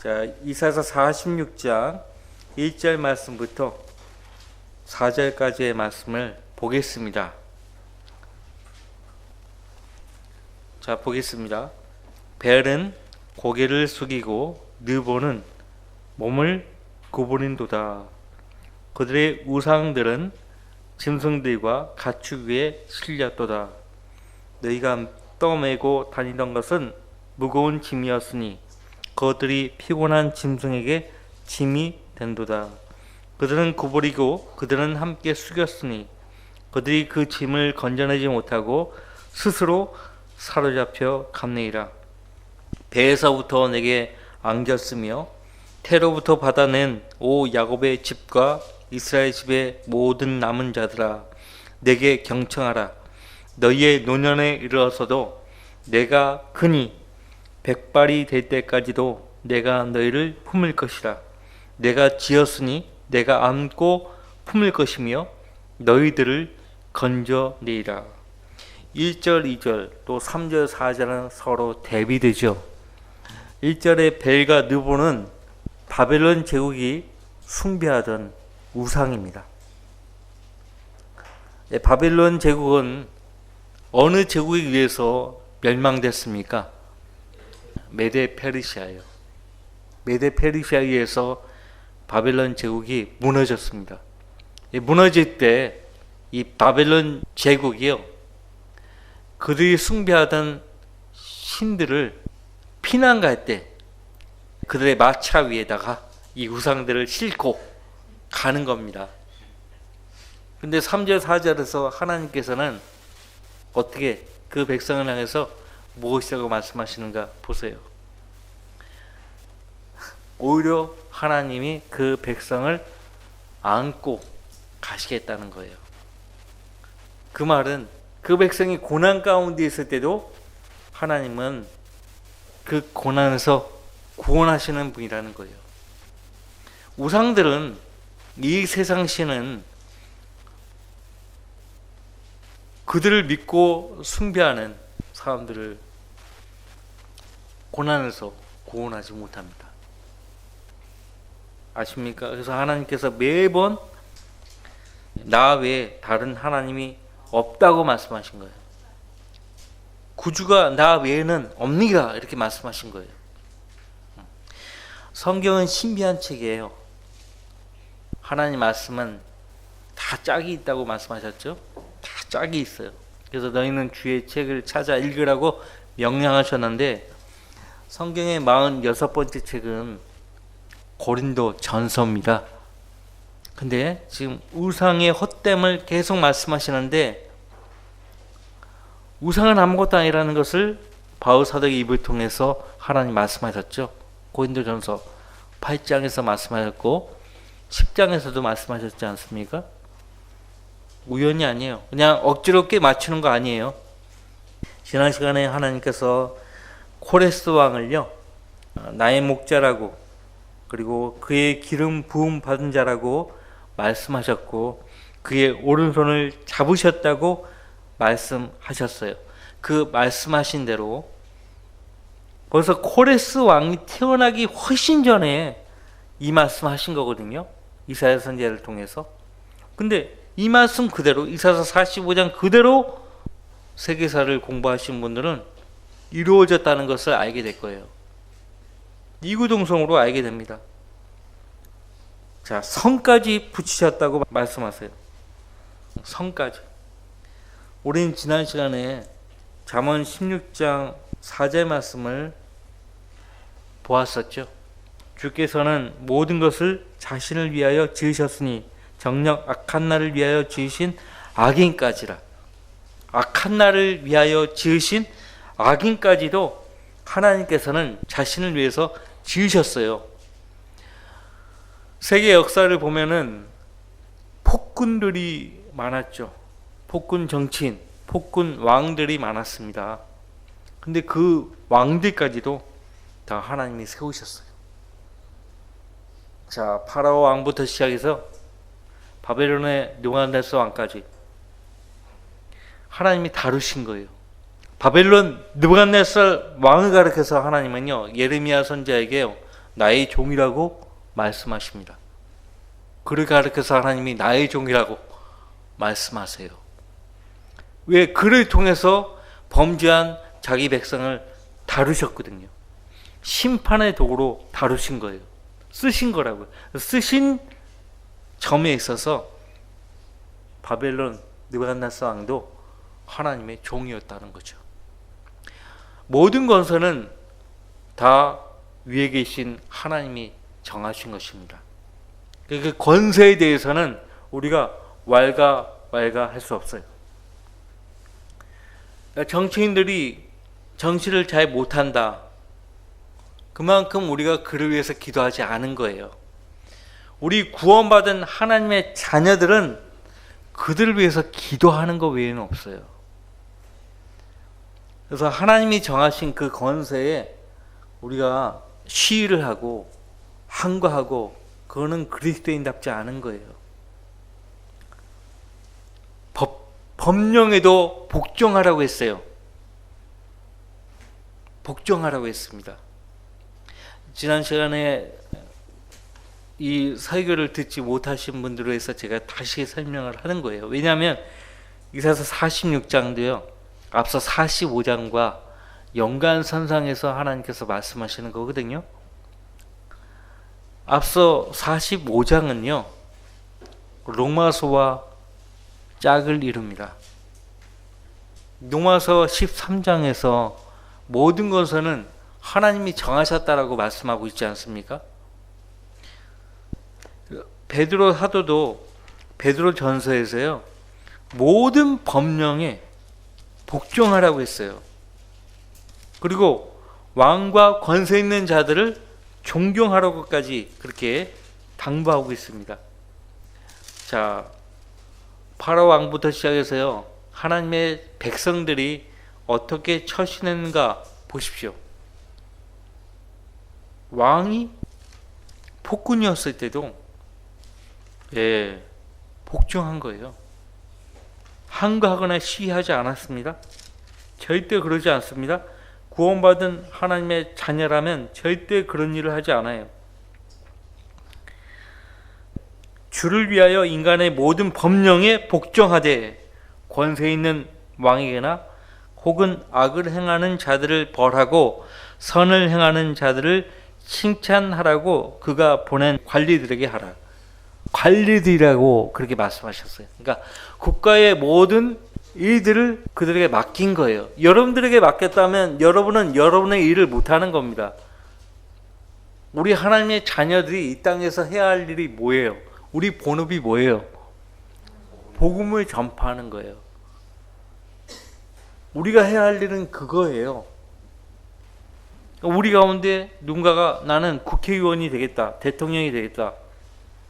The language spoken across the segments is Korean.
자, 이사야서 46장 1절 말씀부터 4절까지의 말씀을 보겠습니다. 자, 보겠습니다. 벨은 고개를 숙이고 느보는 몸을 구부린도다. 그들의 우상들은 짐승들과 가축 위에 실렸도다. 너희가 떠매고 다니던 것은 무거운 짐이었으니 그들이 피곤한 짐승에게 짐이 된도다. 그들은 구부리고 그들은 함께 숙였으니 그들이 그 짐을 건져내지 못하고 스스로 사로잡혀 갔느니라. 배에서부터 내게 안겼으며 태로부터 받아낸 오 야곱의 집과 이스라엘 집의 모든 남은 자들아, 내게 경청하라. 너희의 노년에 이르러서도 내가 크니 백발이 될 때까지도 내가 너희를 품을 것이라. 내가 지었으니 내가 안고 품을 것이며 너희들을 건져내리라. 1절, 2절, 또 3절, 4절은 서로 대비되죠. 1절의 벨과 느보는 바벨론 제국이 숭배하던 우상입니다. 바벨론 제국은 어느 제국에 의해서 멸망됐습니까? 메데 페르시아예요. 메데 페르시아에 의해서 바벨론 제국이 무너졌습니다. 무너질 때 이 바벨론 제국이요, 그들이 숭배하던 신들을 피난 갈 때 그들의 마차 위에다가 이 우상들을 싣고 가는 겁니다. 근데 3절 4절에서 하나님께서는 어떻게 그 백성을 향해서 무엇이라고 말씀하시는가 보세요. 오히려 하나님이 그 백성을 안고 가시겠다는 거예요. 그 말은 그 백성이 고난 가운데 있을 때도 하나님은 그 고난에서 구원하시는 분이라는 거예요. 우상들은, 이 세상 신은 그들을 믿고 숭배하는 사람들을 고난에서 구원하지 못합니다. 아십니까? 그래서 하나님께서 매번 나 외에 다른 하나님이 없다고 말씀하신 거예요. 구주가 나 외에는 없느니라, 이렇게 말씀하신 거예요. 성경은 신비한 책이에요. 하나님 말씀은 다 짝이 있다고 말씀하셨죠? 다 짝이 있어요. 그래서 너희는 주의 책을 찾아 읽으라고 명령하셨는데, 성경의 46번째 책은 고린도 전서입니다. 근데 지금 우상의 헛됨을 계속 말씀하시는데, 우상은 아무것도 아니라는 것을 바울 사도의 입을 통해서 하나님 말씀하셨죠. 고린도 전서 8장에서 말씀하셨고 10장에서도 말씀하셨지 않습니까? 우연이 아니에요. 그냥 억지롭게 맞추는 거 아니에요. 지난 시간에 하나님께서 코레스 왕을요, 나의 목자라고, 그리고 그의 기름 부음 받은 자라고 말씀하셨고 그의 오른손을 잡으셨다고 말씀하셨어요. 그 말씀하신 대로 벌써 코레스 왕이 태어나기 훨씬 전에 이 말씀하신 거거든요. 이사야 선지자를 통해서. 근데 이 말씀 그대로, 이사야 45장 그대로 세계사를 공부하신 분들은 이루어졌다는 것을 알게 될 거예요. 이구동성으로 알게 됩니다. 자, 성까지 붙이셨다고 말씀하세요. 성까지. 우리는 지난 시간에 잠언 16장 4절 말씀을 보았었죠. 주께서는 모든 것을 자신을 위하여 지으셨으니 정녕 악한 날을 위하여 지으신 악인까지라. 악한 날을 위하여 지으신 악인까지도 하나님께서는 자신을 위해서 지으셨어요. 세계 역사를 보면은 폭군들이 많았죠. 폭군 정치인, 폭군 왕들이 많았습니다. 근데 그 왕들까지도 다 하나님이 세우셨어요. 자, 파라오 왕부터 시작해서 바벨론의 느부갓네살 왕까지 하나님이 다루신 거예요. 바벨론 느부갓네살 왕을 가리켜서 하나님은요, 예레미야 선지자에게 나의 종이라고 말씀하십니다. 그를 가르쳐서 하나님이 나의 종이라고 말씀하세요. 왜? 그를 통해서 범죄한 자기 백성을 다루셨거든요. 심판의 도구로 다루신 거예요. 쓰신 거라고요. 쓰신 점에 있어서 바벨론 느부갓네살 왕도 하나님의 종이었다는 거죠. 모든 권세는 다 위에 계신 하나님이 정하신 것입니다. 그 권세에 대해서는 우리가 왈가왈가할 수 없어요. 정치인들이 정치를 잘 못한다. 그만큼 우리가 그를 위해서 기도하지 않은 거예요. 우리 구원받은 하나님의 자녀들은 그들을 위해서 기도하는 것 외에는 없어요. 그래서 하나님이 정하신 그 권세에 우리가 시위를 하고 항거하고 그거는 그리스도인답지 않은 거예요. 법령에도 복종하라고 했어요. 복종하라고 했습니다. 지난 시간에 이 설교를 듣지 못하신 분들을 위해서 제가 다시 설명을 하는 거예요. 왜냐하면 이사야서 46장도요. 앞서 45장과 연관선상에서 하나님께서 말씀하시는 거거든요. 앞서 45장은요. 로마서와 짝을 이룹니다. 로마서 13장에서 모든 것은 하나님이 정하셨다라고 말씀하고 있지 않습니까? 베드로 사도도 베드로 전서에서요. 모든 법령에 복종하라고 했어요. 그리고 왕과 권세 있는 자들을 존경하라고까지 그렇게 당부하고 있습니다. 자, 파라오 왕부터 시작해서요. 하나님의 백성들이 어떻게 처신했는가 보십시오. 왕이 폭군이었을 때도 복종한 거예요. 항거하거나 시위하지 않았습니다. 절대 그러지 않습니다. 구원받은 하나님의 자녀라면 절대 그런 일을 하지 않아요. 주를 위하여 인간의 모든 법령에 복종하되 권세 있는 왕에게나 혹은 악을 행하는 자들을 벌하고 선을 행하는 자들을 칭찬하라고 그가 보낸 관리들에게 하라. 관리들이라고 그렇게 말씀하셨어요. 그러니까 국가의 모든 일들을 그들에게 맡긴 거예요. 여러분들에게 맡겼다면 여러분은 여러분의 일을 못하는 겁니다. 우리 하나님의 자녀들이 이 땅에서 해야 할 일이 뭐예요? 우리 본업이 뭐예요? 복음을 전파하는 거예요. 우리가 해야 할 일은 그거예요. 우리 가운데 누군가가 나는 국회의원이 되겠다, 대통령이 되겠다.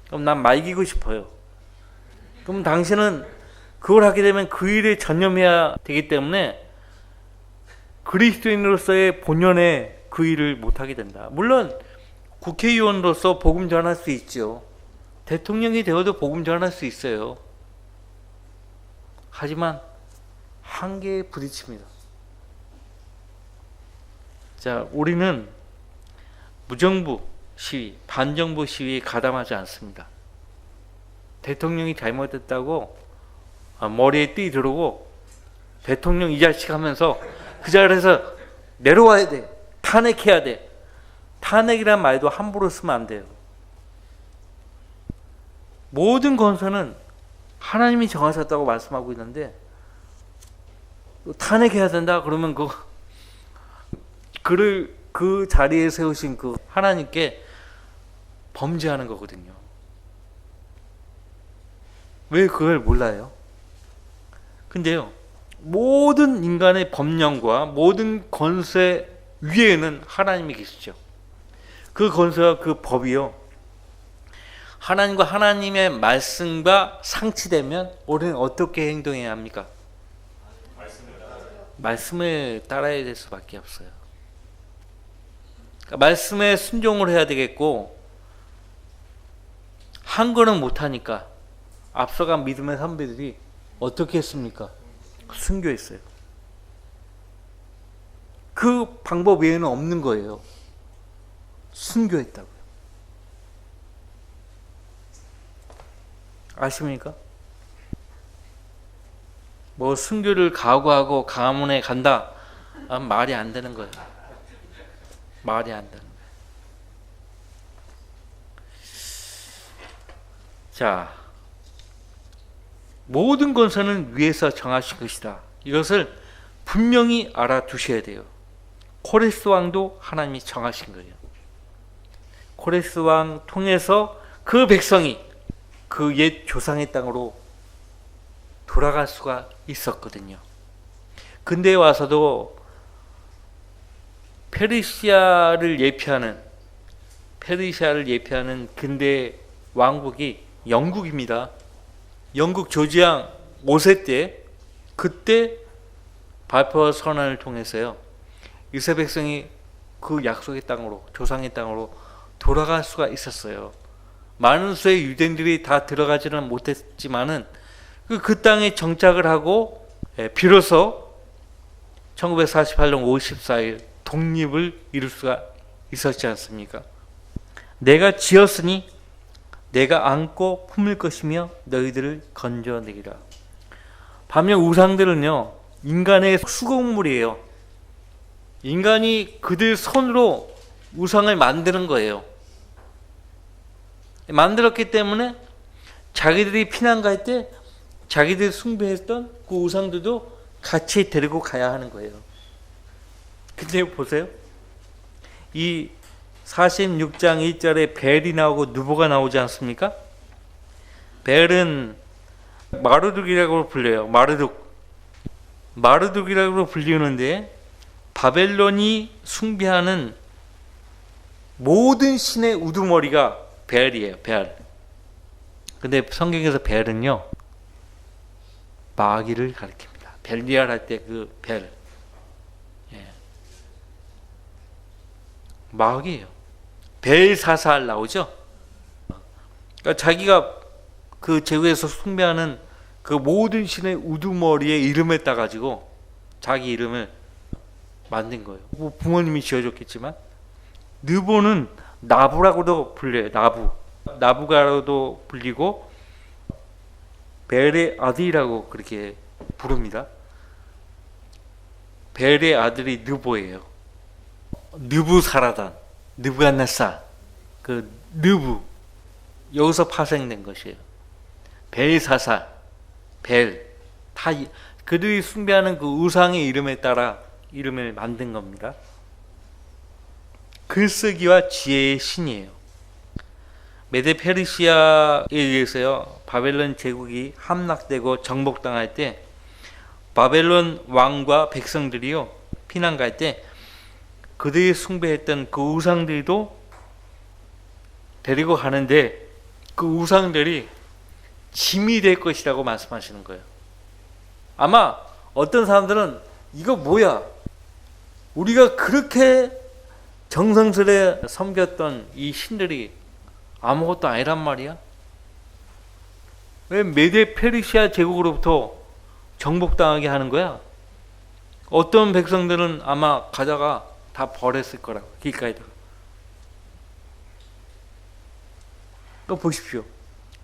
그럼 난 말기고 싶어요. 그럼 당신은 그걸 하게 되면 그 일에 전념해야 되기 때문에 그리스도인으로서의 본연의 그 일을 못하게 된다. 물론 국회의원으로서 복음 전할 수 있죠. 대통령이 되어도 복음 전할 수 있어요. 하지만 한계에 부딪힙니다. 자, 우리는 무정부 시위, 반정부 시위에 가담하지 않습니다. 대통령이 잘못했다고 머리에 띠 들고 대통령 이 자식 하면서 그 자리에서 내려와야 돼. 탄핵해야 돼. 탄핵이란 말도 함부로 쓰면 안 돼요. 모든 권세는 하나님이 정하셨다고 말씀하고 있는데 탄핵해야 된다 그러면 그를 그 자리에 세우신 그 하나님께 범죄하는 거거든요. 왜 그걸 몰라요? 근데요, 모든 인간의 법령과 모든 권세 위에는 하나님이 계시죠. 그 권세와 그 법이요, 하나님과 하나님의 말씀과 상치되면 우리는 어떻게 행동해야 합니까? 말씀을 따라야 될 수밖에 없어요. 그러니까 말씀에 순종을 해야 되겠고, 한 거는 못하니까 앞서간 믿음의 선배들이 어떻게 했습니까? 순교했어요. 그 방법 외에는 없는 거예요. 순교했다고요. 아십니까? 뭐 순교를 각오하고 가문에 간다. 말이 안 되는 거예요. 말이 안 되는 거예요. 자, 모든 권세는 위에서 정하신 것이다. 이것을 분명히 알아두셔야 돼요. 코레스 왕도 하나님이 정하신 거예요. 코레스 왕 통해서 그 백성이 그 옛 조상의 땅으로 돌아갈 수가 있었거든요. 근데 와서도 페르시아를 예표하는 근대 왕국이 영국입니다. 영국 조지왕 5세 때 그때 발포 선언을 통해서요. 이스라엘 백성이 그 약속의 땅으로 조상의 땅으로 돌아갈 수가 있었어요. 많은 수의 유대인들이 다 들어가지는 못했지만은 그 땅에 정착을 하고 비로소 1948년 5월 14일 독립을 이룰 수가 있었지 않습니까? 내가 지었으니 내가 안고 품을 것이며 너희들을 건져내리라. 반면 우상들은요, 인간의 수공물이에요. 인간이 그들 손으로 우상을 만드는 거예요. 만들었기 때문에 자기들이 피난 갈 때 자기들이 숭배했던 그 우상들도 같이 데리고 가야 하는 거예요. 근데 보세요. 이 46장 1절에 벨이 나오고 누보가 나오지 않습니까? 벨은 마르둑이라고 불려요. 마르둑이라고 불리는데 바벨론이 숭배하는 모든 신의 우두머리가 벨이에요. 벨. 근데 성경에서 벨은요, 마귀를 가리킵니다. 벨리알 할 때 그 벨. 마귀예요. 벨사살 나오죠? 그러니까 자기가 그 제후에서 숭배하는 그 모든 신의 우두머리에 이름을 따가지고 자기 이름을 만든 거예요. 뭐 부모님이 지어줬겠지만. 느보는 나부라고도 불려요. 나부가로도 불리고 벨의 아들이라고 그렇게 부릅니다. 벨의 아들이 느보예요. 느부사라단, 느부갓네살, 그 느부, 여기서 파생된 것이에요. 벨사살, 벨, 다 그들이 숭배하는 그 우상의 이름에 따라 이름을 만든 겁니다. 글쓰기와 지혜의 신이에요. 메데 페르시아에 의해서요, 바벨론 제국이 함락되고 정복당할 때 바벨론 왕과 백성들이요, 피난 갈 때 그들이 숭배했던 그 우상들도 데리고 가는데 그 우상들이 짐이 될 것이라고 말씀하시는 거예요. 아마 어떤 사람들은 이거 뭐야? 우리가 그렇게 정성스레 섬겼던 이 신들이 아무것도 아니란 말이야? 왜 메데 페르시아 제국으로부터 정복당하게 하는 거야? 어떤 백성들은 아마 가다가 다 버렸을 거라고, 길가에다가. 또 보십시오.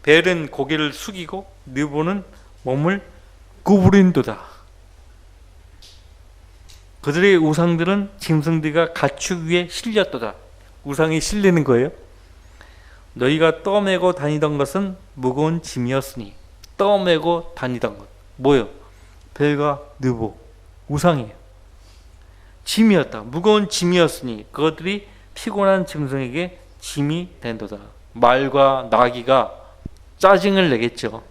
벨은 고개를 숙이고 느보는 몸을 구부린도다. 그들의 우상들은 짐승들과 가축 위에 실렸도다. 우상이 실리는 거예요. 너희가 떠매고 다니던 것은 무거운 짐이었으니. 떠매고 다니던 것 뭐예요? 벨과 느보, 우상이에요. 짐이었다. 무거운 짐이었으니 그것들이 피곤한 짐승에게 짐이 된도다. 말과 나귀가 짜증을 내겠죠.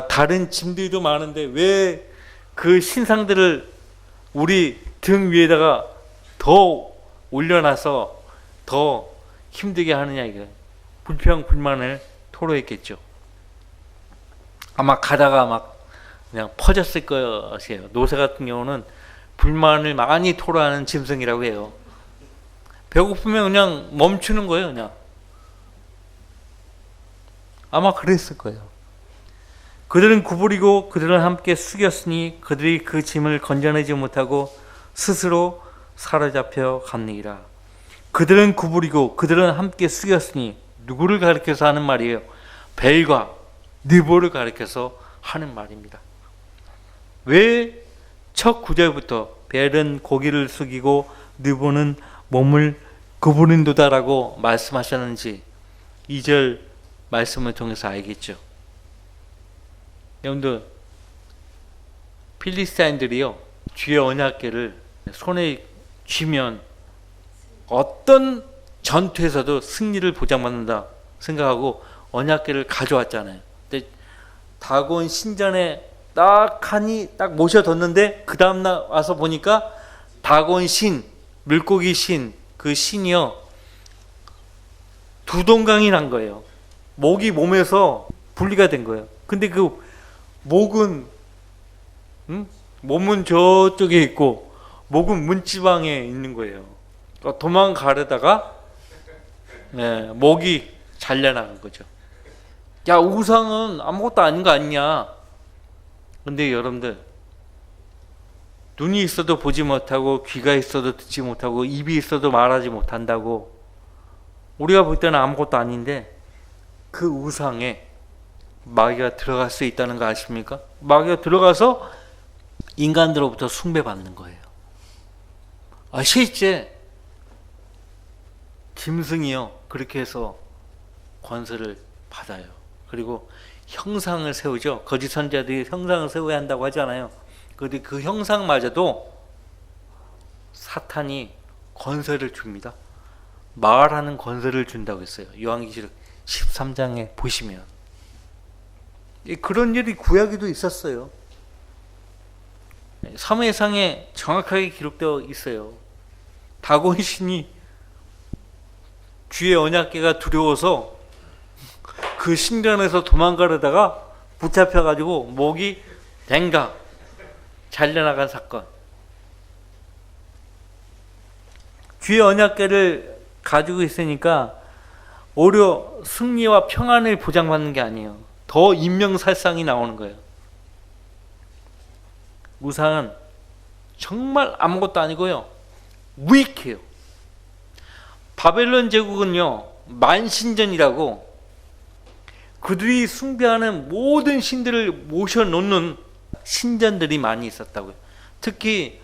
다른 짐들도 많은데 왜 그 신상들을 우리 등 위에다가 더 올려놔서 더 힘들게 하느냐, 이거. 불평 불만을 토로했겠죠. 아마 가다가 막 그냥 퍼졌을 것이에요. 노새 같은 경우는 불만을 많이 토로하는 짐승이라고 해요. 배고프면 그냥 멈추는 거예요, 그냥. 아마 그랬을 거예요. 그들은 구부리고 그들은 함께 숙였으니 그들이 그 짐을 건져내지 못하고 스스로 사로잡혀 갔느니라. 그들은 구부리고 그들은 함께 숙였으니 누구를 가리켜서 하는 말이에요? 벨과 느보를 가리켜서 하는 말입니다. 왜 첫 구절부터 벨은 고기를 숙이고 느보는 몸을 구부린도다라고 말씀하셨는지 2절 말씀을 통해서 알겠죠. 여러분들, 필리스타인들이요, 주의 언약궤를 손에 쥐면 어떤 전투에서도 승리를 보장받는다 생각하고 언약궤를 가져왔잖아요. 근데 다곤 신전에 딱 모셔뒀는데 그 다음날 와서 보니까 다곤 신, 물고기 신, 그 신이요 두동강이 난 거예요. 목이 몸에서 분리가 된 거예요. 근데 그 목은 몸은 저쪽에 있고 목은 문지방에 있는 거예요. 그러니까 도망가려다가 목이 잘려나간 거죠. 야, 우상은 아무것도 아닌 거 아니냐. 근데 여러분들, 눈이 있어도 보지 못하고 귀가 있어도 듣지 못하고 입이 있어도 말하지 못한다고 우리가 볼 때는 아무것도 아닌데 그 우상에 마귀가 들어갈 수 있다는 거 아십니까? 마귀가 들어가서 인간들로부터 숭배받는 거예요. 실제 짐승이요 그렇게 해서 권세를 받아요. 그리고 형상을 세우죠. 거짓 선자들이 형상을 세워야 한다고 하잖아요. 그런데 그 형상마저도 사탄이 권세를 줍니다. 말하는 권세를 준다고 했어요. 요한계시록 13장에 보시면 그런 일이 구약에도 있었어요. 사무엘상에 정확하게 기록되어 있어요. 다곤 신이 주의 언약궤가 두려워서 그 신전에서 도망가려다가 붙잡혀가지고 목이 댕강 잘려나간 사건. 주의 언약궤를 가지고 있으니까 오히려 승리와 평안을 보장받는 게 아니에요. 더 인명살상이 나오는 거예요. 우상은 정말 아무것도 아니고요, 무익해요. 바벨론 제국은요 만신전이라고 그들이 숭배하는 모든 신들을 모셔놓는 신전들이 많이 있었다고요. 특히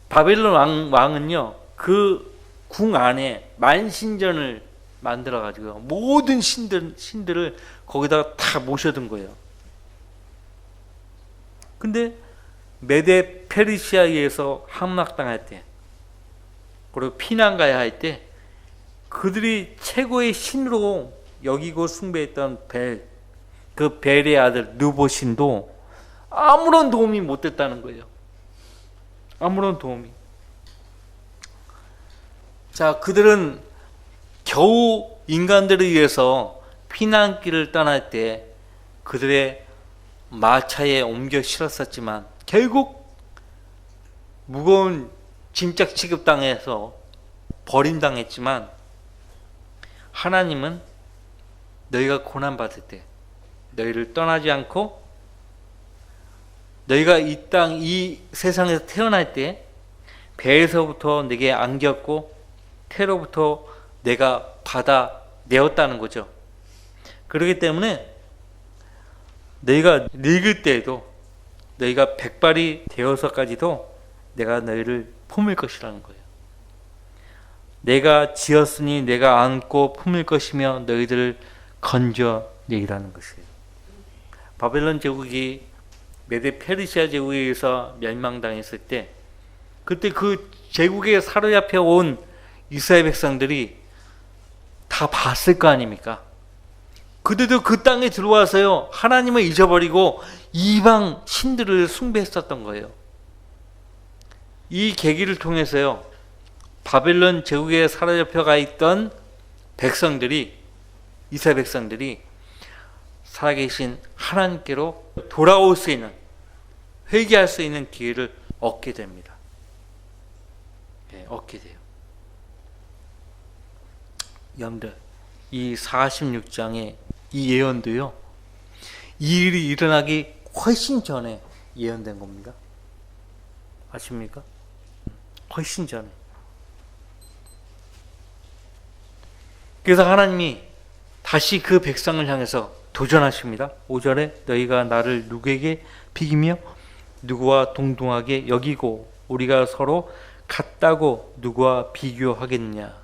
바벨론 왕은요 그 궁 안에 만신전을 만들어 가지고 모든 신들을 거기다가 다 모셔둔 거예요. 근데 메데 페르시아에 의해서 함락당할 때, 그리고 피난 가야 할 때 그들이 최고의 신으로 여기고 숭배했던 벨, 그 벨의 아들 느보신도 아무런 도움이 못 됐다는 거예요. 아무런 도움이. 자, 그들은 겨우 인간들을 위해서 피난길을 떠날 때 그들의 마차에 옮겨 실었었지만 결국 무거운 짐짝 취급당해서 버림당했지만 하나님은 너희가 고난받을 때 너희를 떠나지 않고 너희가 이 세상에서 태어날 때 배에서부터 내게 안겼고 태로부터 내가 받아내었다는 거죠. 그렇기 때문에 너희가 늙을 때에도 너희가 백발이 되어서까지도 내가 너희를 품을 것이라는 거예요. 내가 지었으니 내가 안고 품을 것이며 너희들을 건져내리라는 것이에요. 바벨론 제국이 메데 페르시아 제국에 의해서 멸망당했을 때 그때 그 제국에 사로잡혀 온 이스라엘 백성들이 다 봤을 거 아닙니까? 그들도 그 땅에 들어와서요 하나님을 잊어버리고 이방 신들을 숭배했었던 거예요. 이 계기를 통해서요 바벨론 제국에 사로잡혀가 있던 백성들이, 이스라엘 백성들이 살아계신 하나님께로 돌아올 수 있는, 회개할 수 있는 기회를 얻게 됩니다. 얻게 돼요. 여러분들, 이 46장의 이 예언도요 이 일이 일어나기 훨씬 전에 예언된 겁니다. 아십니까? 훨씬 전에. 그래서 하나님이 다시 그 백성을 향해서 도전하십니다. 5절에 너희가 나를 누구에게 비기며 누구와 동등하게 여기고 우리가 서로 같다고 누구와 비교하겠느냐.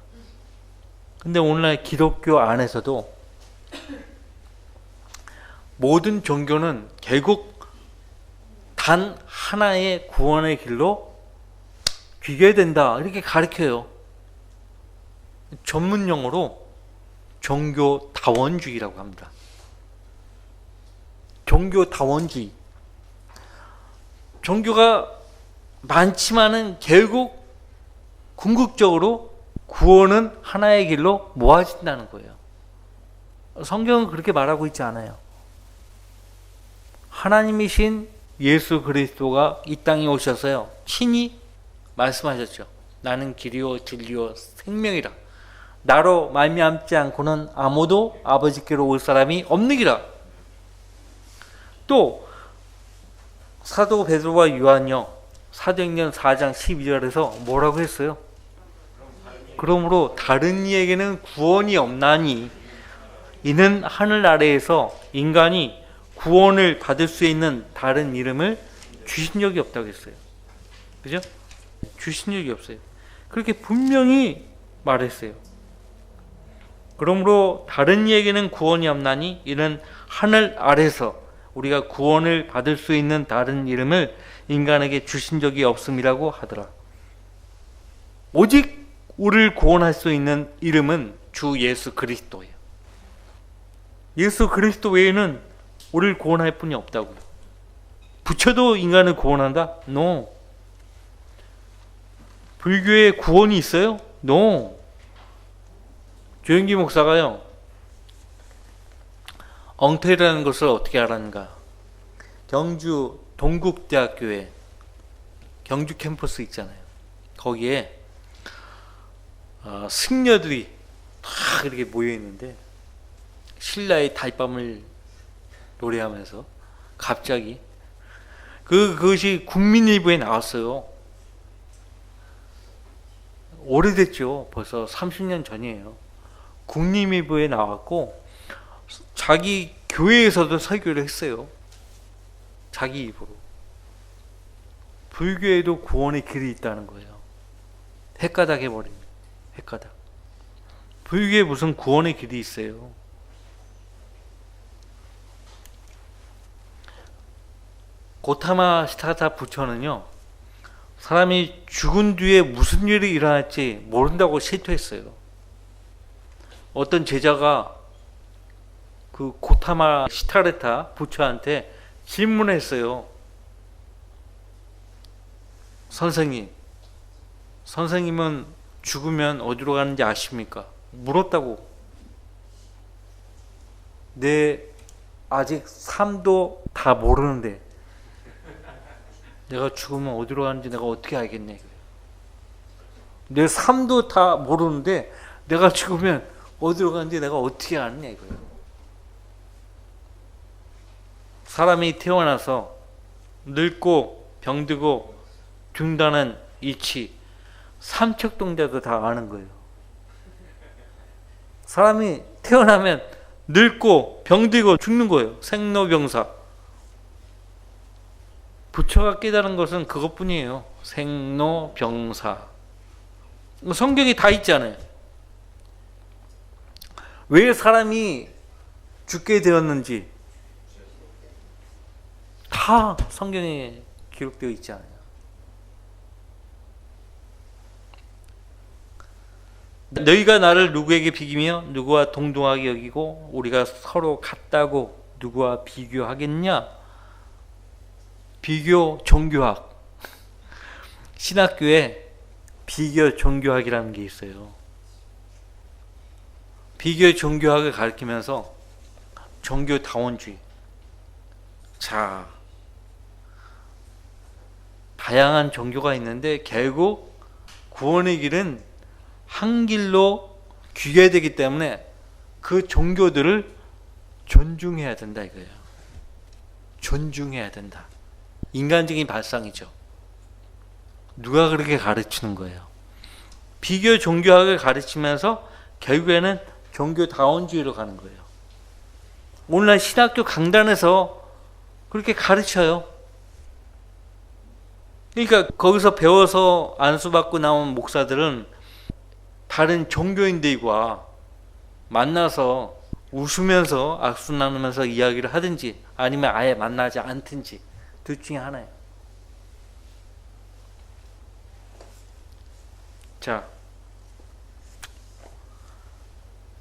근데 오늘날 기독교 안에서도 모든 종교는 결국 단 하나의 구원의 길로 귀결 된다 이렇게 가르쳐요. 전문 용어로 종교다원주의라고 합니다. 종교다원주의. 종교가 많지만은 결국 궁극적으로 구원은 하나의 길로 모아진다는 거예요. 성경은 그렇게 말하고 있지 않아요. 하나님이신 예수 그리스도가 이 땅에 오셔서요, 친히 말씀하셨죠. 나는 길이요 진리요 생명이라. 나로 말미암지 않고는 아무도 아버지께로 올 사람이 없느니라. 또 사도 베드로와 요한요, 사도행전 4장 12절에서 뭐라고 했어요? 그러므로 다른 이에게는 구원이 없나니 이는 하늘 아래에서 인간이 구원을 받을 수 있는 다른 이름을 주신 적이 없다고 했어요. 그죠? 주신 적이 없어요. 그렇게 분명히 말했어요. 그러므로 다른 이에게는 구원이 없나니 이는 하늘 아래서 우리가 구원을 받을 수 있는 다른 이름을 인간에게 주신 적이 없음이라고 하더라. 오직 우리를 구원할 수 있는 이름은 주 예수 그리스도예요. 예수 그리스도 외에는 우리를 구원할 분이 없다고요. 부처도 인간을 구원한다? No. 불교에 구원이 있어요? No. 조영기 목사가요, 엉터리라는 것을 어떻게 알았는가? 경주 동국대학교에 경주 캠퍼스 있잖아요. 거기에 승려들이 다 이렇게 모여 있는데 신라의 달밤을 노래하면서 갑자기 그것이 국민일보에 나왔어요. 오래됐죠. 벌써 30년 전이에요. 국민일보에 나왔고 자기 교회에서도 설교를 했어요. 자기 입으로. 불교에도 구원의 길이 있다는 거예요. 헷가닥 해버립니다. 헷가닥. 불교에 무슨 구원의 길이 있어요? 고타마 시타타 부처는요, 사람이 죽은 뒤에 무슨 일이 일어날지 모른다고 실토했어요. 어떤 제자가 그 고타마 시타르타 부처한테 질문했어요. 선생님은 죽으면 어디로 가는지 아십니까? 물었다고. 내 아직 삶도 다 모르는데 내가 죽으면 어디로 가는지 내가 어떻게 알겠냐. 내 삶도 다 모르는데 내가 죽으면 어디로 가는지 내가 어떻게 아느냐 이거예요. 사람이 태어나서 늙고 병들고 죽는다는 이치, 삼척동자도 다 아는 거예요. 사람이 태어나면 늙고 병들고 죽는 거예요. 생로병사. 부처가 깨달은 것은 그것뿐이에요. 생로병사. 성경이 다 있잖아요. 왜 사람이 죽게 되었는지 다 성경에 기록되어 있지 않아요. 너희가 나를 누구에게 비기며 누구와 동등하게 여기고 우리가 서로 같다고 누구와 비교하겠냐? 비교 종교학. 신학교에 비교 종교학이라는 게 있어요. 비교 종교학을 가르치면서 종교다원주의. 자, 다양한 종교가 있는데 결국 구원의 길은 한 길로 귀결되기 때문에 그 종교들을 존중해야 된다 이거예요. 존중해야 된다. 인간적인 발상이죠. 누가 그렇게 가르치는 거예요? 비교 종교학을 가르치면서 결국에는 종교다원주의로 가는 거예요. 오늘날 신학교 강단에서 그렇게 가르쳐요. 그러니까 거기서 배워서 안수받고 나온 목사들은 다른 종교인들과 만나서 웃으면서 악수 나누면서 이야기를 하든지 아니면 아예 만나지 않든지 둘 중에 하나예요. 자,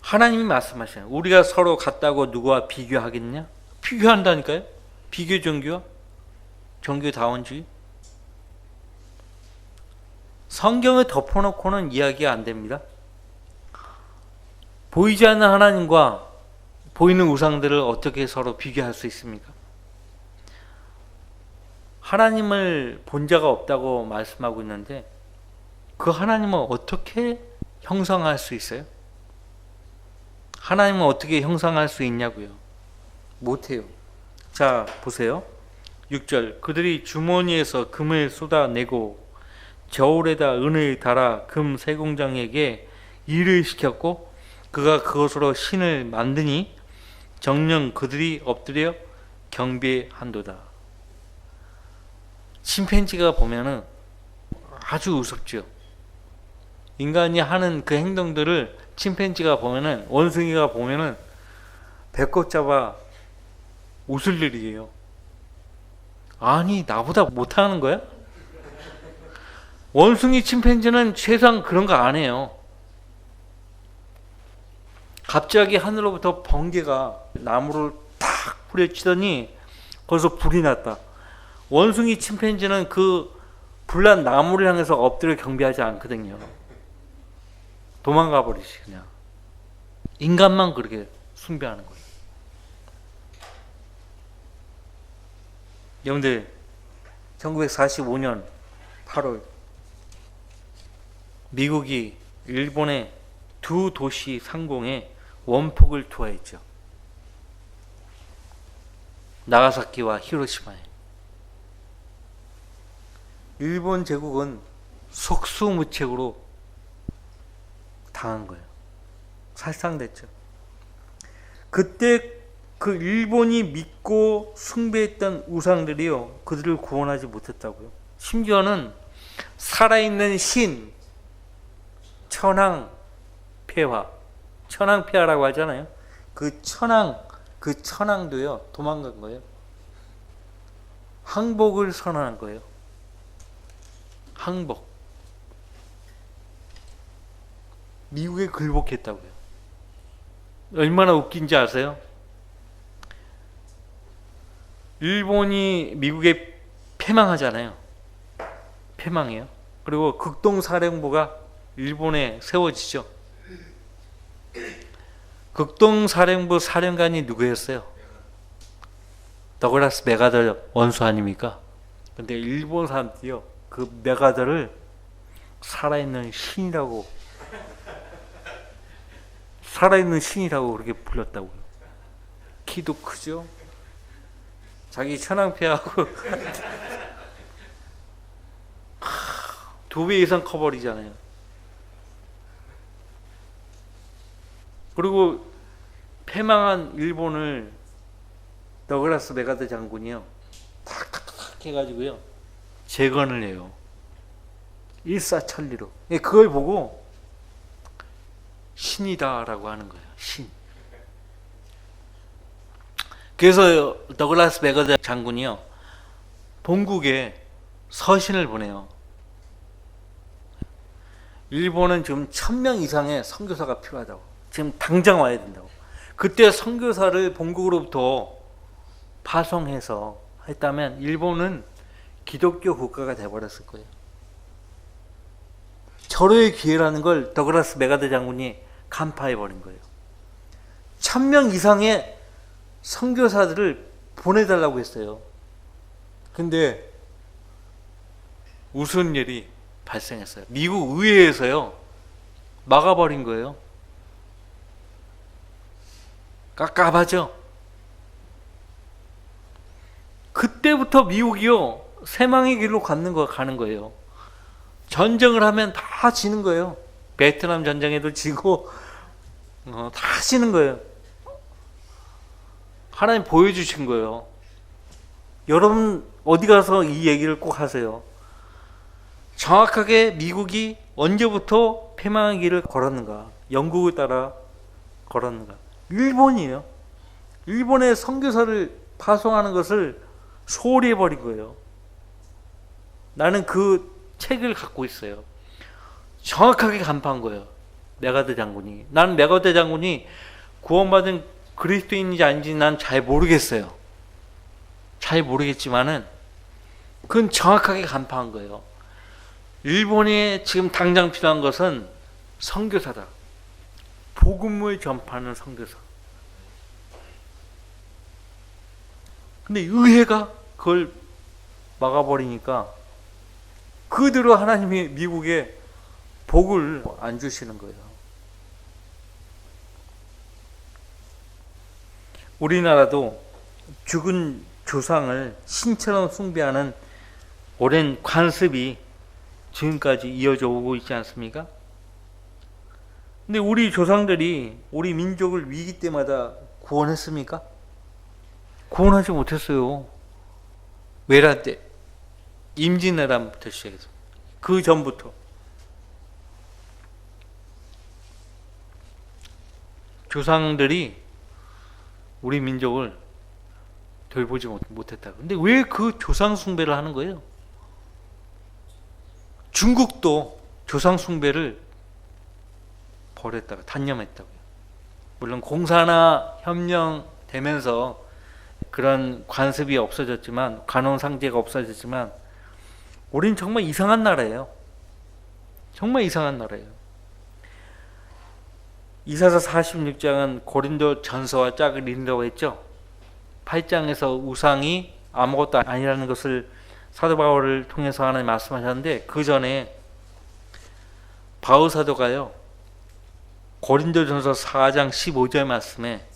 하나님이 말씀하시는 우리가 서로 같다고 누구와 비교하겠냐? 비교한다니까요. 비교 종교와 종교다원주의. 성경을 덮어놓고는 이야기가 안 됩니다. 보이지 않는 하나님과 보이는 우상들을 어떻게 서로 비교할 수 있습니까? 하나님을 본 자가 없다고 말씀하고 있는데 그 하나님을 어떻게 형상할 수 있어요? 하나님은 어떻게 형상할 수 있냐고요? 못해요. 자, 보세요. 6절 그들이 주머니에서 금을 쏟아내고 저울에다 은을 달아 금 세공장에게 일을 시켰고 그가 그것으로 신을 만드니 정녕 그들이 엎드려 경배한도다. 침팬지가 보면은 아주 우습죠. 인간이 하는 그 행동들을 침팬지가 보면은, 원숭이가 보면은 배꼽 잡아 웃을 일이에요. 아니, 나보다 못하는 거야? 원숭이 침팬지는 최소한 그런 거 안 해요. 갑자기 하늘로부터 번개가 나무를 탁 후려치더니 거기서 불이 났다. 원숭이 침팬지는 그 불난 나무를 향해서 엎드려 경배하지 않거든요. 도망가 버리지 그냥. 인간만 그렇게 숭배하는 거예요. 여러분들 1945년 8월 미국이 일본의 두 도시 상공에 원폭을 투하했죠. 나가사키와 히로시마에. 일본 제국은 속수무책으로 당한 거예요. 살상됐죠. 그때 그 일본이 믿고 숭배했던 우상들이요, 그들을 구원하지 못했다고요. 심지어는 살아있는 신, 천황폐하, 천황폐하라고 하잖아요. 그 천황도요 도망간 거예요. 항복을 선언한 거예요. 항복. 미국에 굴복했다고요. 얼마나 웃긴지 아세요? 일본이 미국에 패망하잖아요. 패망해요. 그리고 극동사령부가 일본에 세워지죠. 극동사령부 사령관이 누구였어요? 더글라스 맥아더 원수 아닙니까? 근데 일본 사람들이요, 그 맥아더를 살아있는 신이라고 그렇게 불렀다고요. 키도 크죠? 자기 천황폐하고 2배 이상 커버리잖아요. 그리고 패망한 일본을 더글라스 맥아더 장군이요 탁탁탁 해가지고요 재건을 해요. 일사천리로. 그걸 보고 신이다라고 하는 거예요. 신. 그래서 더글라스 맥아더 장군이요 본국에 서신을 보내요. 일본은 지금 1000명 이상의 선교사가 필요하다고. 지금 당장 와야 된다고. 그때 선교사를 본국으로부터 파송해서 했다면 일본은 기독교 국가가 돼버렸을 거예요. 절호의 기회라는 걸 더글라스 맥아더 장군이 간파해버린 거예요. 1000명 이상의 선교사들을 보내달라고 했어요. 근데 우스운 일이 발생했어요. 미국 의회에서요 막아버린 거예요. 깝깝하죠? 그때부터 미국이요 패망의 길로 가는 거예요. 전쟁을 하면 다 지는 거예요. 베트남 전쟁에도 지고 다 하시는 거예요. 하나님 보여주신 거예요. 여러분 어디 가서 이 얘기를 꼭 하세요. 정확하게 미국이 언제부터 패망의 길을 걸었는가? 영국을 따라 걸었는가? 일본이에요. 일본의 선교사를 파송하는 것을 소홀히 해버린 거예요. 나는 그 책을 갖고 있어요. 정확하게 간파한 거예요. 메가드 장군이. 나는 메가드 장군이 구원받은 그리스도인인지 아닌지 난 잘 모르겠어요. 잘 모르겠지만은 그건 정확하게 간파한 거예요. 일본에 지금 당장 필요한 것은 선교사다. 복음을 전파하는 선교사. 근데 의회가 그걸 막아버리니까 그대로 하나님이 미국에 복을 안 주시는 거예요. 우리나라도 죽은 조상을 신처럼 숭배하는 오랜 관습이 지금까지 이어져 오고 있지 않습니까? 근데 우리 조상들이 우리 민족을 위기 때마다 구원했습니까? 구원하지 못했어요. 외란 때, 임진왜란부터 시작해서 그 전부터 조상들이 우리 민족을 돌보지 못했다. 근데 왜 그 조상 숭배를 하는 거예요? 중국도 조상 숭배를 버렸다가 단념했다고요. 물론 공사나 협령되면서 그런 관습이 없어졌지만, 관원상제가 없어졌지만, 우린 정말 이상한 나라예요. 정말 이상한 나라예요. 이사서 46장은 고린도 전서와 짝을 이룬다고 했죠. 8장에서 우상이 아무것도 아니라는 것을 사도 바울을 통해서 하나님 말씀하셨는데, 그 전에 바울 사도가요, 고린도 전서 4장 15절 말씀에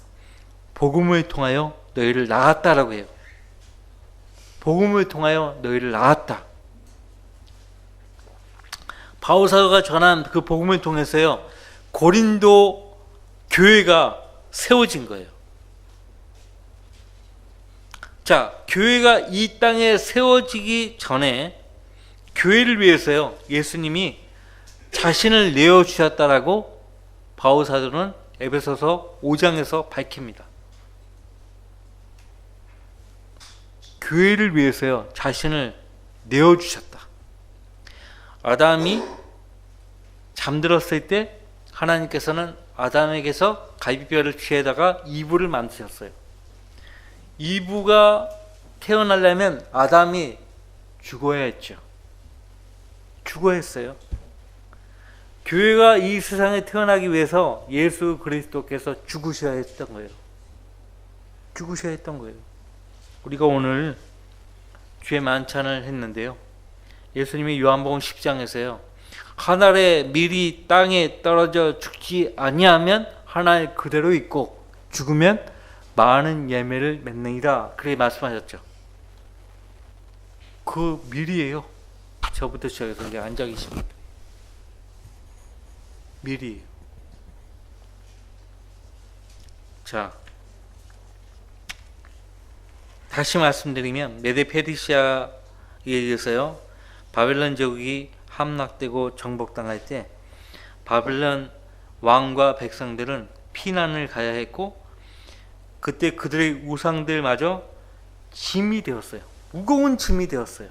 복음을 통하여 너희를 낳았다라고 해요. 복음을 통하여 너희를 낳았다. 바울 사도가 전한 그 복음을 통해서요, 고린도 교회가 세워진 거예요. 자, 교회가 이 땅에 세워지기 전에 교회를 위해서요, 예수님이 자신을 내어주셨다라고 바울 사도는 에베소서 5장에서 밝힙니다. 교회를 위해서요, 자신을 내어주셨다. 아담이 잠들었을 때 하나님께서는 아담에게서 갈비뼈를 취해다가 이브를 만드셨어요. 이브가 태어나려면 아담이 죽어야 했죠. 죽어야 했어요. 교회가 이 세상에 태어나기 위해서 예수 그리스도께서 죽으셔야 했던 거예요. 죽으셔야 했던 거예요. 우리가 오늘 주의 만찬을 했는데요, 예수님이 요한복음 10장에서요, 한 알의 밀이 땅에 떨어져 죽지 아니하면 한 알 그대로 있고 죽으면 많은 열매를 맺느니라, 그렇게 말씀하셨죠. 그 밀이에요. 저부터 시작해서 이제 앉아 계십니다. 밀이에요. 자, 다시 말씀드리면 메데 페르시아에 의해서요, 바벨론 제국이 함락되고 정복당할 때 바벨론 왕과 백성들은 피난을 가야 했고, 그때 그들의 우상들마저 짐이 되었어요. 무거운 짐이 되었어요.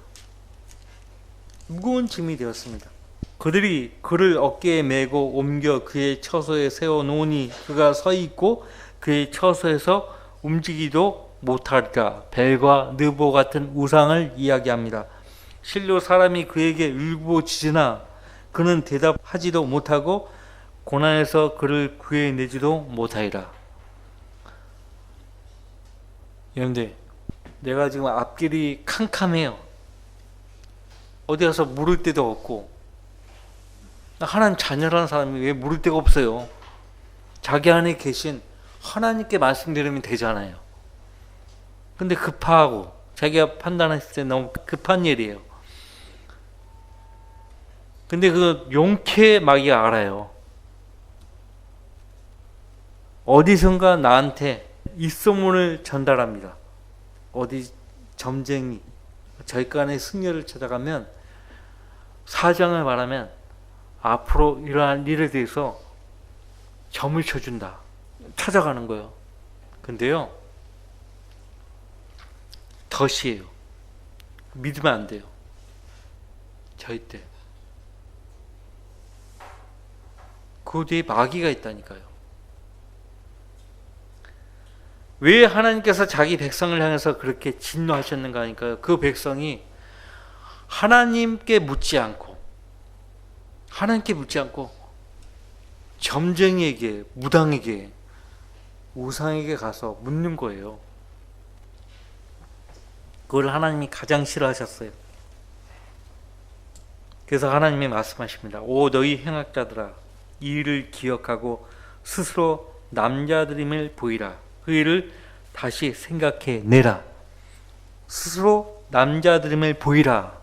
무거운 짐이 되었습니다. 그들이 그를 어깨에 메고 옮겨 그의 처소에 세워놓으니 그가 서 있고 그의 처소에서 움직이도 못하리라. 벨과 느보 같은 우상을 이야기합니다. 실로 사람이 그에게 울부짖으나 그는 대답하지도 못하고 고난에서 그를 구해내지도 못하리라. 여러분들, 내가 지금 앞길이 캄캄해요. 어디 가서 물을 데도 없고, 하나님 자녀라는 사람이 왜 물을 데가 없어요? 자기 안에 계신 하나님께 말씀드리면 되잖아요. 근데 급하고 자기가 판단했을 때 너무 급한 일이에요. 근데 그 용케 마귀가 알아요. 어디선가 나한테 이 소문을 전달합니다. 어디 점쟁이 절간의 승려를 찾아가면 사정을 말하면 앞으로 일어날 일에 대해서 점을 쳐준다. 찾아가는 거예요. 근데요, 덫이에요. 믿으면 안 돼요. 절대. 그 뒤에 마귀가 있다니까요. 왜 하나님께서 자기 백성을 향해서 그렇게 진노하셨는가 하니까요. 그 백성이 하나님께 묻지 않고 점쟁이에게, 무당에게, 우상에게 가서 묻는 거예요. 그걸 하나님이 가장 싫어하셨어요. 그래서 하나님이 말씀하십니다. 오 너희 행악자들아, 이 일을 기억하고 스스로 남자들임을 보이라. 그 일을 다시 생각해 내라. 스스로 남자들임을 보이라.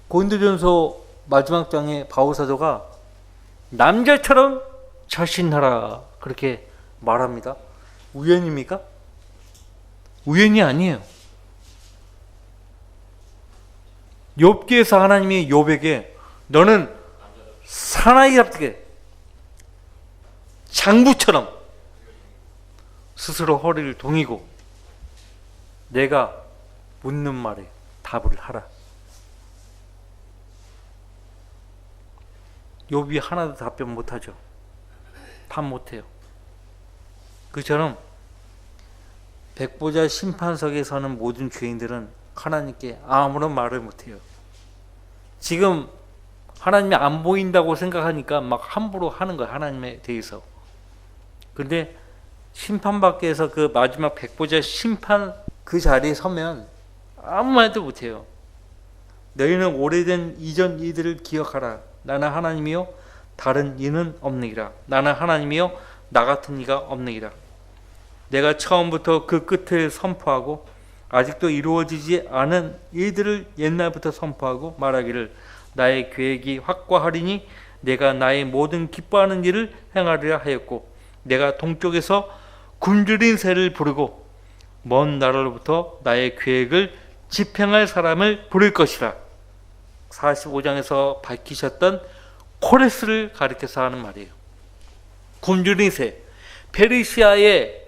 고린도전서 마지막 장에 바울 사도가 남자처럼 자신하라 그렇게 말합니다. 우연입니까? 우연이 아니에요. 욥기에서 하나님이 욥에게 너는 사나이답게 장부처럼 스스로 허리를 동이고 내가 묻는 말에 답을 하라. 욥이 하나도 답변 못하죠. 답 못해요. 그처럼 백보자 심판석에 서는 모든 죄인들은 하나님께 아무런 말을 못해요. 지금 하나님이 안 보인다고 생각하니까 막 함부로 하는 거야. 하나님에 대해서. 근데 심판받기에서 그 마지막 백보자 심판 그 자리에 서면 아무 말도 못해요. 너희는 오래된 이전 이들을 기억하라. 나는 하나님이요 다른 이는 없느니라. 나는 하나님이요 나 같은 이가 없느니라. 내가 처음부터 그 끝을 선포하고 아직도 이루어지지 않은 일들을 옛날부터 선포하고 말하기를 나의 계획이 확고하리니 내가 나의 모든 기뻐하는 일을 행하리라 하였고 내가 동쪽에서 굶주린 새를 부르고 먼 나라로부터 나의 계획을 집행할 사람을 부를 것이라. 45장에서 밝히셨던 코레스를 가리켜서 하는 말이에요. 굶주린 새. 페르시아의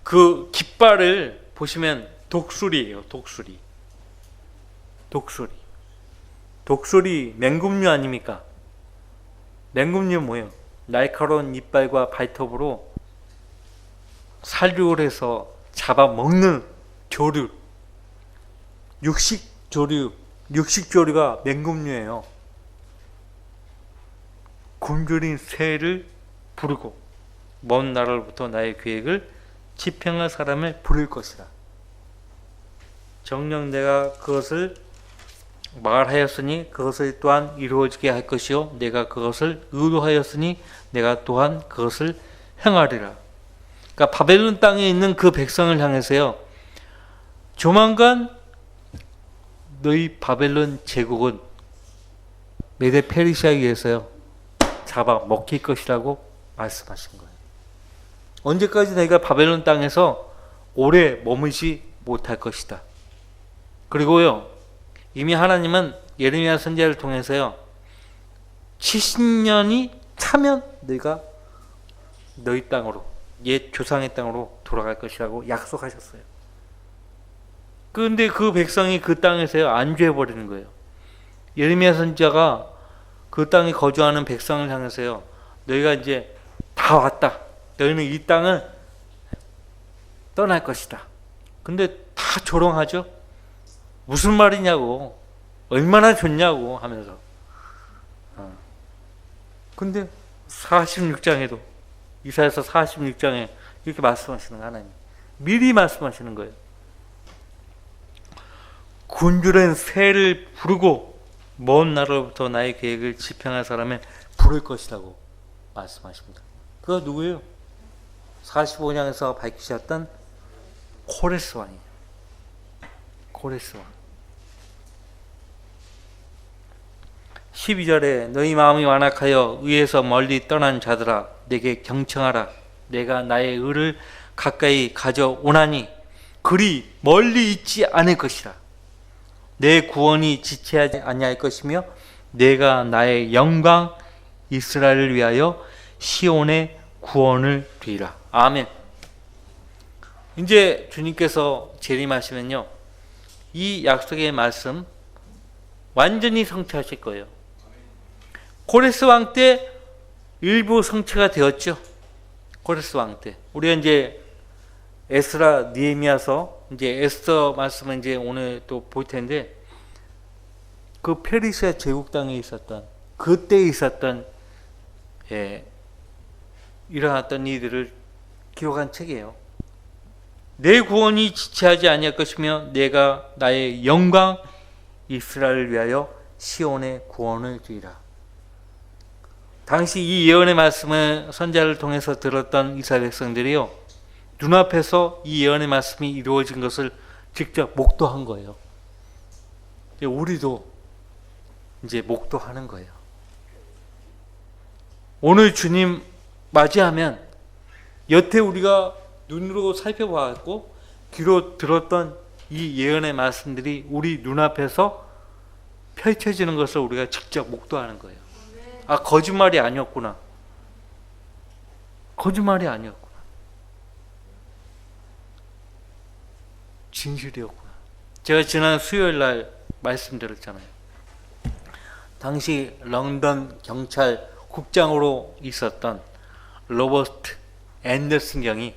그 깃발을 보시면 독수리예요. 독수리 맹금류 아닙니까? 맹금류 뭐예요? 날카로운 이빨과 발톱으로 살육을 해서 잡아먹는 조류, 육식조류가 맹금류예요. 굶주린 새를 부르고 먼 나라로부터 나의 계획을 집행할 사람을 부를 것이라. 정녕 내가 그것을 말하였으니 그것을 또한 이루어지게 할 것이요 내가 그것을 의도하였으니 내가 또한 그것을 행하리라. 그러니까 바벨론 땅에 있는 그 백성을 향해서요, 조만간 너희 바벨론 제국은 메데 페르시아에 의해서요 잡아 먹힐 것이라고 말씀하신 거예요. 언제까지 너희가 바벨론 땅에서 오래 머물지 못할 것이다. 그리고요, 이미 하나님은 예레미야 선지자를 통해서요 70년이 차면 너희가 너희 땅으로, 옛 조상의 땅으로 돌아갈 것이라고 약속하셨어요. 그런데 그 백성이 그 땅에서요 안주해버리는 거예요. 예레미야 선지자가 그 땅에 거주하는 백성을 향해서요 너희가 이제 다 왔다. 너희는 이 땅을 떠날 것이다. 근데 다 조롱하죠. 무슨 말이냐고, 얼마나 좋냐고 하면서. 근데 46장에도, 이사야서 46장에 이렇게 말씀하시는 거예요. 하나님 미리 말씀하시는 거예요. 굶주린 새를 부르고 먼 나라로부터 나의 계획을 집행할 사람을 부를 것이라고 말씀하십니다. 그가 누구예요? 45장에서 밝히셨던 코레스 왕이에요. 코레스 왕. 12절에 너희 마음이 완악하여 의에서 멀리 떠난 자들아 내게 경청하라. 내가 나의 의를 가까이 가져오나니 그리 멀리 있지 않을 것이라. 내 구원이 지체하지 아니할 것이며 내가 나의 영광 이스라엘을 위하여 시온의 구원을 두리라. 아멘. 이제 주님께서 재림하시면요, 이 약속의 말씀 완전히 성취하실 거예요. 고레스 왕 때 일부 성취가 되었죠. 고레스 왕 때. 우리가 이제 에스라, 느헤미야서, 이제 에스더 말씀은 이제 오늘 또 볼 텐데, 그 페르시아 제국 땅에 있었던, 그때 있었던, 일어났던 일들을 기록한 책이에요. 내 구원이 지체하지 아니할 것이며 내가 나의 영광 이스라엘을 위하여 시온의 구원을 주리라. 당시 이 예언의 말씀을 선지자를 통해서 들었던 이스라엘 백성들이요, 눈앞에서 이 예언의 말씀이 이루어진 것을 직접 목도한 거예요. 우리도 이제 목도하는 거예요. 오늘 주님 맞이하면 여태 우리가 눈으로 살펴보았고 귀로 들었던 이 예언의 말씀들이 우리 눈앞에서 펼쳐지는 것을 우리가 직접 목도하는 거예요. 아, 거짓말이 아니었구나. 거짓말이 아니었구나. 진실이었구나. 제가 지난 수요일 날 말씀드렸잖아요. 당시 런던 경찰 국장으로 있었던 로버트 앤더슨 경이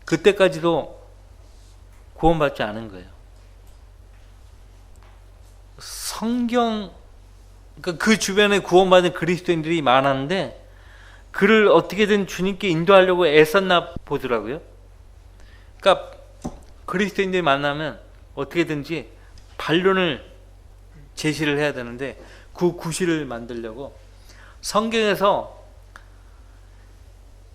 그때까지도 구원받지 않은 거예요. 성경, 그 주변에 구원받은 그리스도인들이 많았는데 그를 어떻게든 주님께 인도하려고 애썼나 보더라고요. 그러니까 그리스도인들이 만나면 어떻게든지 반론을 제시를 해야 되는데 그 구실을 만들려고 성경에서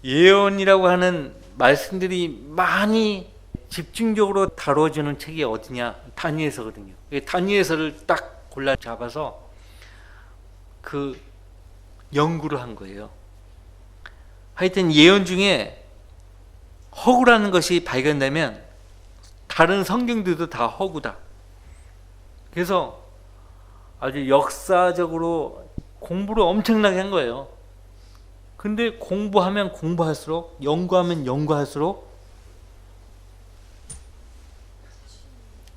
예언이라고 하는 말씀들이 많이 집중적으로 다뤄지는 책이 어디냐? 다니엘서거든요. 다니엘서를 딱 골라 잡아서 그 연구를 한 거예요. 하여튼 예언 중에 허구라는 것이 발견되면 다른 성경들도 다 허구다. 그래서 아주 역사적으로 공부를 엄청나게 한 거예요. 근데 공부하면 공부할수록, 연구하면 연구할수록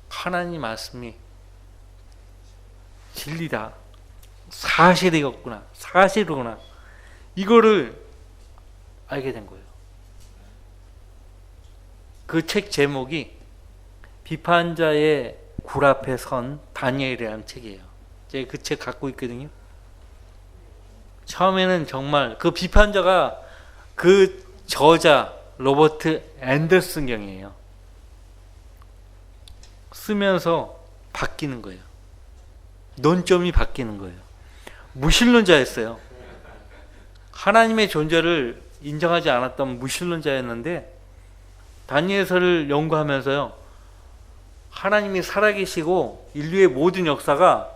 하나님 말씀이 진리다, 사실이었구나, 사실이구나, 이거를 알게 된 거예요. 그 책 제목이 비판자의 굴 앞에 선 다니엘이라는 책이에요. 제가 그 책 갖고 있거든요. 처음에는 정말 그 비판자가 그 저자 로버트 앤더슨 경이에요. 쓰면서 바뀌는 거예요. 논점이 바뀌는 거예요. 무신론자였어요. 하나님의 존재를 인정하지 않았던 무신론자였는데 다니엘서를 연구하면서요, 하나님이 살아계시고 인류의 모든 역사가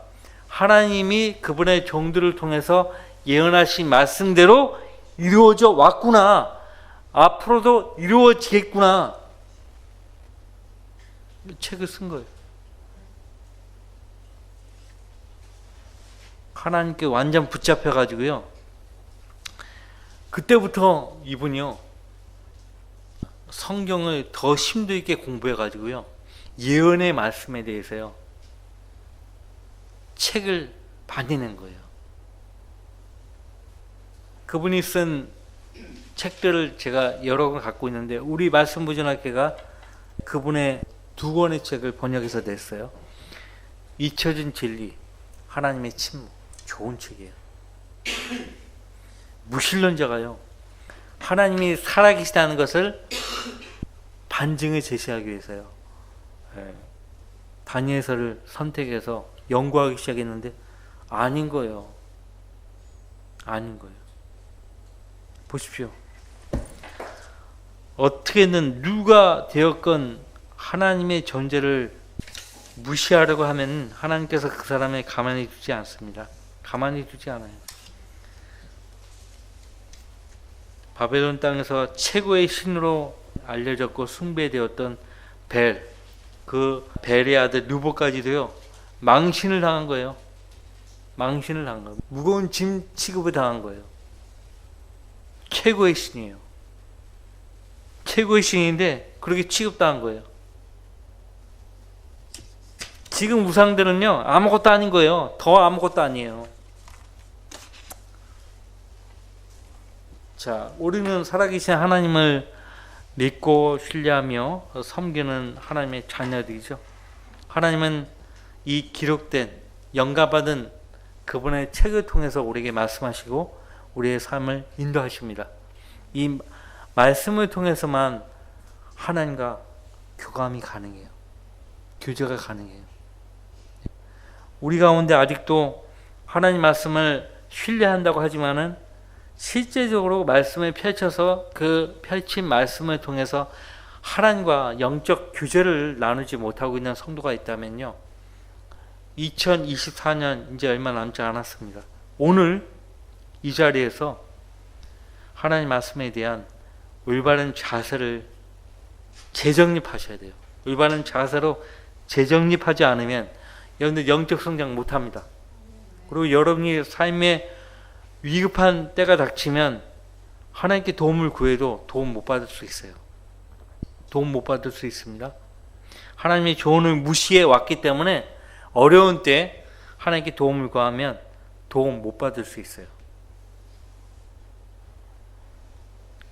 하나님이 그분의 종들을 통해서 예언하신 말씀대로 이루어져 왔구나, 앞으로도 이루어지겠구나, 이 책을 쓴 거예요. 하나님께 완전 붙잡혀가지고요, 그때부터 이분이요 성경을 더 심도 있게 공부해가지고요 예언의 말씀에 대해서요 책을 많이 낸 거예요. 그분이 쓴 책들을 제가 여러 권 갖고 있는데 우리 말씀부전학회가 그분의 2권의 책을 번역해서 냈어요. 잊혀진 진리, 하나님의 침묵. 좋은 책이에요. 무신론자가요 하나님이 살아계시다는 것을 반증을 제시하기 위해서요 다니엘서를 선택해서 연구하기 시작했는데 아닌 거예요. 아닌 거예요. 보십시오. 어떻게든 누가 되었건 하나님의 존재를 무시하려고 하면 하나님께서 그 사람을 가만히 두지 않습니다. 가만히 두지 않아요. 바벨론 땅에서 최고의 신으로 알려졌고 숭배되었던 벨, 그 벨의 아들 누보까지도요 망신을 당한 거예요. 망신을 당한 거예요. 무거운 짐 취급을 당한 거예요. 최고의 신이에요. 최고의 신인데 그렇게 취급당한 거예요. 지금 우상들은요 아무것도 아닌 거예요. 더 아무것도 아니에요. 자, 우리는 살아계신 하나님을 믿고 신뢰하며 섬기는 하나님의 자녀들이죠. 하나님은 이 기록된 영감받은 그분의 책을 통해서 우리에게 말씀하시고 우리의 삶을 인도하십니다. 이 말씀을 통해서만 하나님과 교감이 가능해요. 교제가 가능해요. 우리 가운데 아직도 하나님 말씀을 신뢰한다고 하지만은 실제적으로 말씀을 펼쳐서 그 펼친 말씀을 통해서 하나님과 영적 교제를 나누지 못하고 있는 성도가 있다면요, 2024년 이제 얼마 남지 않았습니다. 오늘 이 자리에서 하나님 말씀에 대한 올바른 자세를 재정립하셔야 돼요. 올바른 자세로 재정립하지 않으면 여러분들 영적 성장 못합니다. 그리고 여러분이 삶에 위급한 때가 닥치면 하나님께 도움을 구해도 도움 못 받을 수 있어요. 도움 못 받을 수 있습니다. 하나님의 조언을 무시해 왔기 때문에 어려운 때 하나님께 도움을 구하면 도움 못 받을 수 있어요.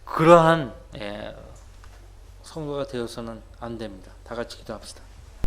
그러한 성도가 되어서는 안 됩니다. 다 같이 기도합시다.